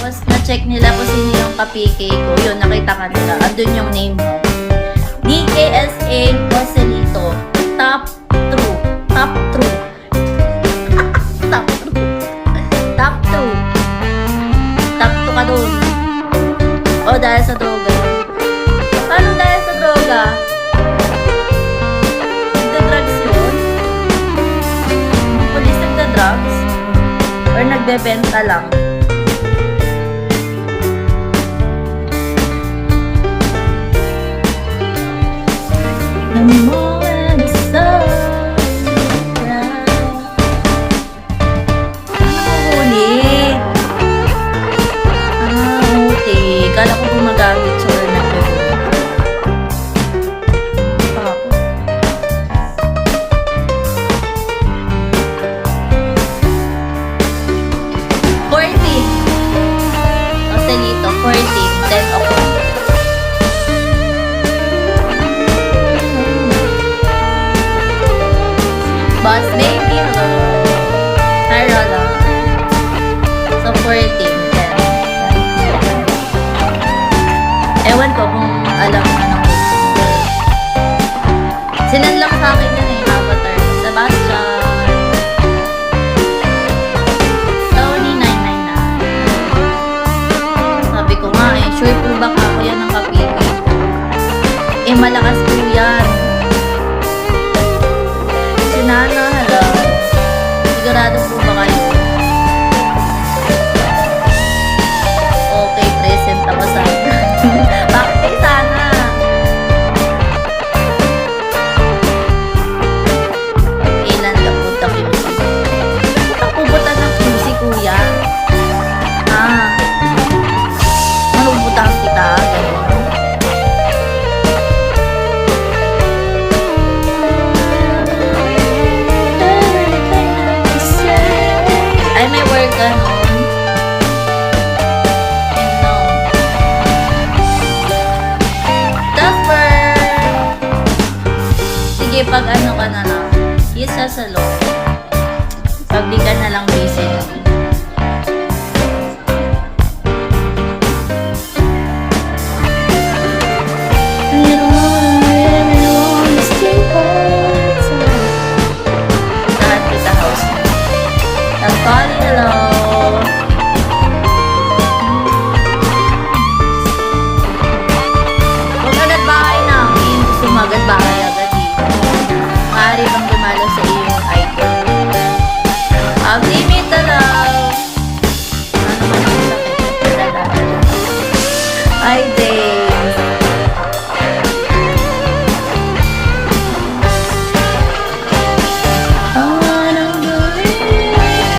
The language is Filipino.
Tapos, na-check nila kung sino yung ka-PK ko. Yun, nakita ka nila. Andun yung name mo. DKSA Joselito. Top true. Top true. Top true. Top true. Top 2 ka dun. O, dahil sa droga. Paano dahil sa droga? Nagda-drugs yun? Police nagda-drugs? Or nagbebenta lang? The moment the sun rises. Huli. Okay. Kala ko gumagamit siya or nagbebenta. Ako. Joselito, 14, 10 ako. Boss baby, hello. Hi, Rola. So, 14, 10. Ewan ko kung alam mo ng sinan lang sa akin yun eh, Avatar. Sebastian. Tony 999. Sabi ko nga eh, sure po ba ako yan ng kapili? Eh, malakas po yan. Nana, hello. Sigurado po ba kayo? Okay, present ako sa bakit kayo sana? Ilan ka punta QC? Punta pupunta ng QC, kuya. Manubutan kita, gano'n. Ganon. Dapper! Sige, pag ano ka na lang, isa sa loob. Pag di ka na lang busy lang. Lahat kita house. Tapos, hello. Sumagat bahay agad dito. Maaari bang dumalo sa iyong icon? Limit na lang. Ano man ang sakit? Ay, day.